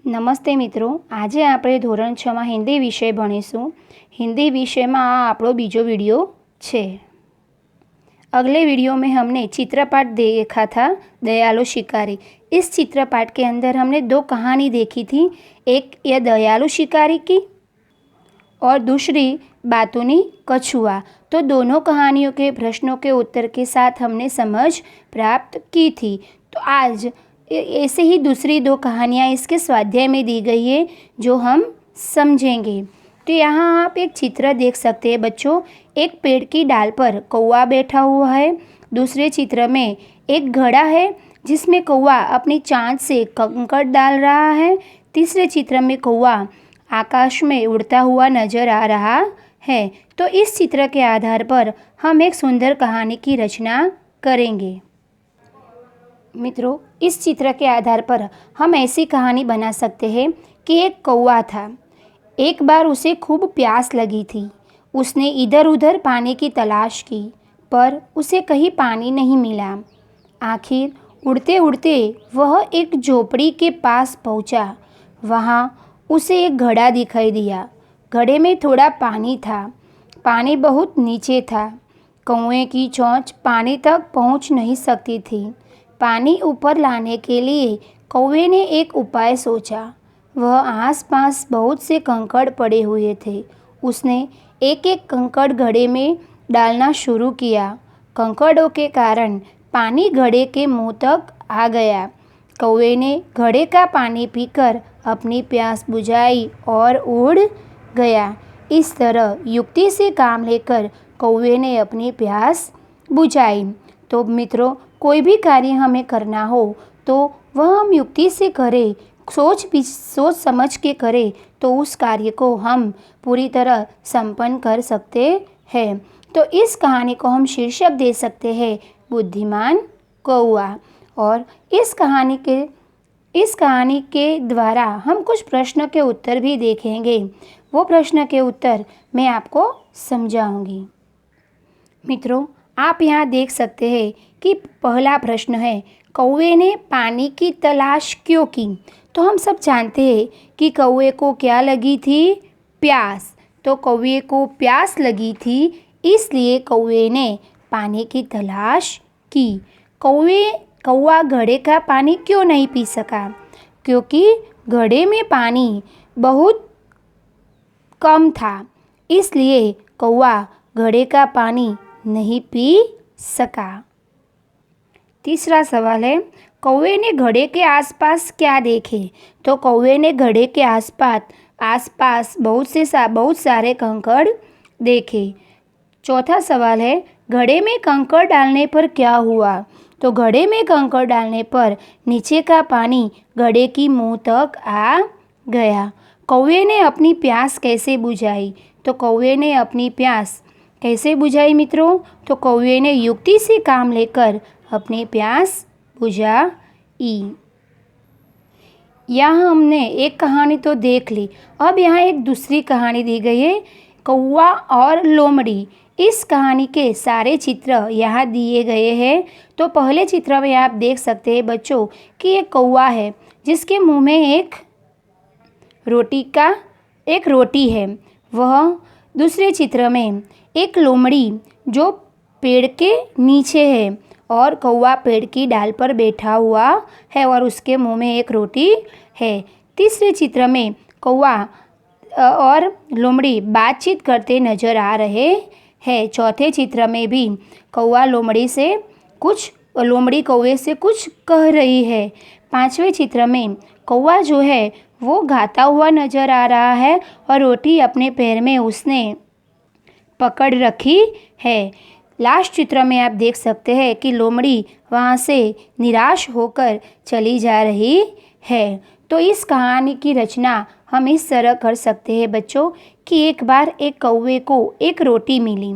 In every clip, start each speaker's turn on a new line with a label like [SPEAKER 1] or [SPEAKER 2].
[SPEAKER 1] નમસ્તે મિત્રો, આજે આપણે ધોરણ 6માં હિન્દી વિષય ભણીશું। हिंदी विषय में आपको बीजो वीडियो है। अगले वीडियो में हमने चित्रपाठ देखा था दयालु शिकारी। इस चित्रपाठ के अंदर हमने दो कहानी देखी थी, एक यह दयालु शिकारी की और दूसरी बातूनी कछुआ। तो दोनों कहानियों के प्रश्नों के उत्तर के साथ हमने समझ प्राप्त की थी। तो आज ऐसे ही दूसरी दो कहानियाँ इसके स्वाध्याय में दी गई है जो हम समझेंगे। तो यहाँ आप एक चित्र देख सकते हैं बच्चों। एक पेड़ की डाल पर कौवा बैठा हुआ है। दूसरे चित्र में एक घड़ा है जिसमें कौवा अपनी चांच से कंकड़ डाल रहा है। तीसरे चित्र में कौवा आकाश में उड़ता हुआ नजर आ रहा है। तो इस चित्र के आधार पर हम एक सुंदर कहानी की रचना करेंगे। मित्रों, इस चित्र के आधार पर हम ऐसी कहानी बना सकते हैं कि एक कौवा था। एक बार उसे खूब प्यास लगी थी। उसने इधर उधर पानी की तलाश की, पर उसे कहीं पानी नहीं मिला। आखिर उड़ते उड़ते वह एक झोपड़ी के पास पहुंचा। वहाँ उसे एक घड़ा दिखाई दिया। घड़े में थोड़ा पानी था। पानी बहुत नीचे था। कौवे की चोंच पानी तक पहुंच नहीं सकती थी। पानी ऊपर लाने के लिए कौवे ने एक उपाय सोचा। वह आसपास बहुत से कंकड़ पड़े हुए थे। उसने एक एक कंकड़ घड़े में डालना शुरू किया। कंकड़ों के कारण पानी घड़े के मुंह तक आ गया। कौवे ने घड़े का पानी पीकर अपनी प्यास बुझाई और उड़ गया। इस तरह युक्ति से काम लेकर कौवे ने अपनी प्यास बुझाई। तो मित्रों, कोई भी कार्य हमें करना हो तो वह हम युक्ति से करें, सोच समझ के करें, तो उस कार्य को हम पूरी तरह संपन्न कर सकते हैं। तो इस कहानी को हम शीर्षक दे सकते हैं बुद्धिमान कौवा। और इस कहानी के द्वारा हम कुछ प्रश्न के उत्तर भी देखेंगे। वो प्रश्न के उत्तर मैं आपको समझाऊंगी। मित्रों, आप यहाँ देख सकते हैं कि पहला प्रश्न है, कौवे ने पानी की तलाश क्यों की? तो हम सब जानते हैं कि कौवे को क्या लगी थी? प्यास। तो कौवे को प्यास लगी थी, इसलिए कौवे ने पानी की तलाश की। कौवा घड़े का पानी क्यों नहीं पी सका? क्योंकि घड़े में पानी बहुत कम था, इसलिए कौवा घड़े का पानी नहीं पी सका। तीसरा सवाल है, कौवे ने घड़े के आसपास क्या देखे? तो कौवे ने घड़े के आसपास बहुत सारे कंकड़ देखे। चौथा सवाल है, घड़े में कंकड़ डालने पर क्या हुआ? तो घड़े में कंकड़ डालने पर नीचे का पानी घड़े की मुंह तक आ गया। कौवे ने अपनी प्यास कैसे बुझाई? तो कौवे ने अपनी प्यास कैसे बुझाई मित्रों? तो कौवे ने युक्ति से काम लेकर अपनी प्यास बुझाई। यहाँ हमने एक कहानी तो देख ली। अब यहाँ एक दूसरी कहानी दी गई है, कौवा और लोमड़ी। इस कहानी के सारे चित्र यहाँ दिए गए हैं। तो पहले चित्र में आप देख सकते हैं बच्चों कि एक कौवा है जिसके मुंह में एक रोटी है। वह दूसरे चित्र में एक लोमड़ी जो पेड़ के नीचे है और कौवा पेड़ की डाल पर बैठा हुआ है और उसके मुंह में एक रोटी है। तीसरे चित्र में कौवा और लोमड़ी बातचीत करते नजर आ रहे हैं। चौथे चित्र में भी लोमड़ी कौवे से कुछ कह रही है। पांचवें चित्र में कौवा जो है वो गाता हुआ नजर आ रहा है और रोटी अपने पैर में उसने पकड़ रखी है। लास्ट चित्र में आप देख सकते हैं कि लोमड़ी वहाँ से निराश होकर चली जा रही है। तो इस कहानी की रचना हम इस तरह कर सकते हैं बच्चों कि एक बार एक कौवे को एक रोटी मिली।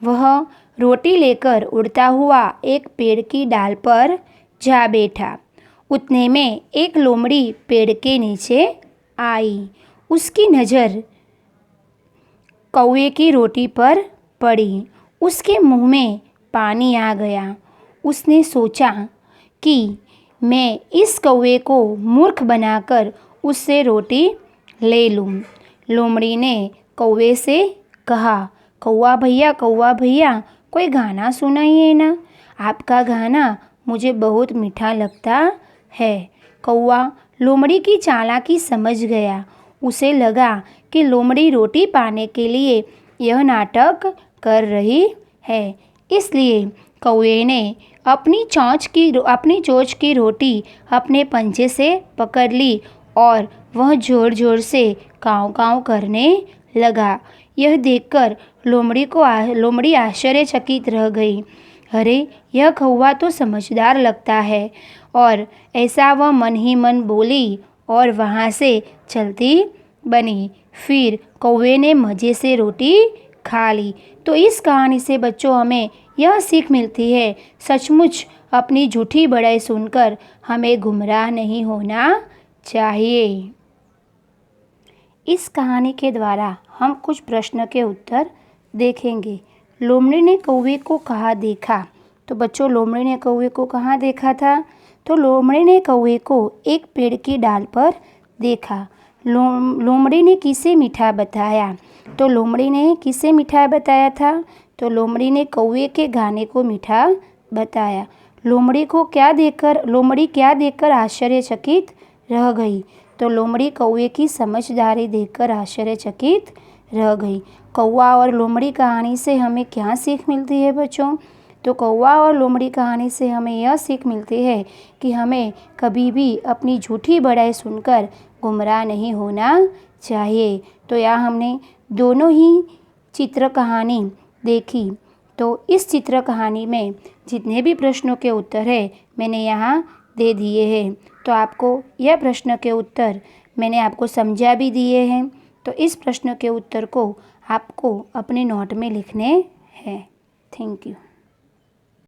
[SPEAKER 1] वह रोटी लेकर उड़ता हुआ एक पेड़ की डाल पर जा बैठा। उतने में एक लोमड़ी पेड़ के नीचे आई। उसकी नज़र कौवे की रोटी पर पड़ी। उसके मुंह में पानी आ गया। उसने सोचा कि मैं इस कौवे को मूर्ख बनाकर उससे रोटी ले लूँ। लोमड़ी ने कौवे से कहा, कौवा भैया कोई गाना सुनाइए ना, आपका गाना मुझे बहुत मीठा लगता है। कौवा लोमड़ी की चालाकी समझ गया। उसे लगा कि लोमड़ी रोटी पाने के लिए यह नाटक कर रही है, इसलिए कौवे ने अपनी चोंच की रोटी अपने पंजे से पकड़ ली और वह ज़ोर ज़ोर से काँव काँव करने लगा। यह देखकर लोमड़ी आश्चर्यचकित रह गई। अरे, यह कौवा तो समझदार लगता है। और ऐसा वह मन ही मन बोली और वहाँ से चलती बनी। फिर कौवे ने मज़े से रोटी खा ली। तो इस कहानी से बच्चों हमें यह सीख मिलती है, सचमुच अपनी झूठी बड़ाई सुनकर हमें गुमराह नहीं होना चाहिए। इस कहानी के द्वारा हम कुछ प्रश्न के उत्तर देखेंगे। लोमड़ी ने कौवे को कहाँ देखा? तो बच्चों, लोमड़ी ने कौवे को कहाँ देखा था? तो लोमड़ी ने कौवे को एक पेड़ की डाल पर देखा। लोमड़ी ने किसे मीठा बताया? तो लोमड़ी ने किसे मीठा बताया था? तो लोमड़ी ने कौवे के गाने को मीठा बताया। लोमड़ी क्या देखकर आश्चर्यचकित रह गई? तो लोमड़ी कौवे की समझदारी देखकर आश्चर्यचकित रह गई। कौवा और लोमड़ी कहानी से हमें क्या सीख मिलती है बच्चों? तो कौवा और लोमड़ी कहानी से हमें यह सीख मिलती है कि हमें कभी भी अपनी झूठी बड़ाई सुनकर गुमराह नहीं होना चाहिए। तो यहाँ हमने दोनों ही चित्र कहानी देखी। तो इस चित्र कहानी में जितने भी प्रश्नों के उत्तर है मैंने यहाँ दे दिए हैं। तो आपको यह प्रश्न के उत्तर मैंने आपको समझा भी दिए हैं। तो इस प्रश्न के उत्तर को आपको अपने नोट में लिखने हैं। Thank you.